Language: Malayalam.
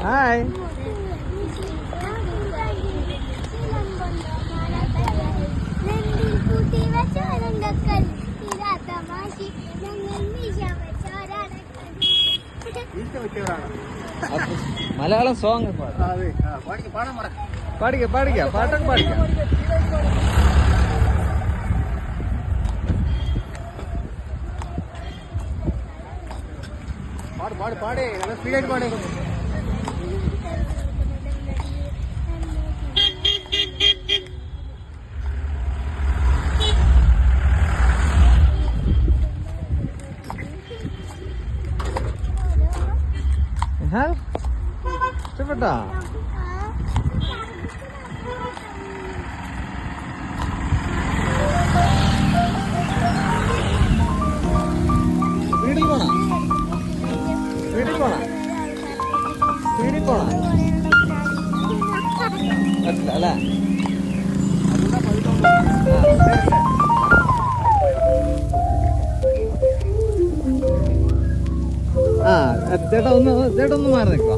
ഹായ്. മലയാളം സോങ് പാടിക്ക പാട്ടൊക്കെ പാടിക്ക. പാടേ നല്ല സ്പീഡായിട്ട് പാടേ. ഇഷ്ടപ്പെട്ടാ? വീട്ടിൽ പോണ പറ്റില്ല അല്ലേ? ചേട്ടാ ഒന്ന് മാറി നിൽക്കുക.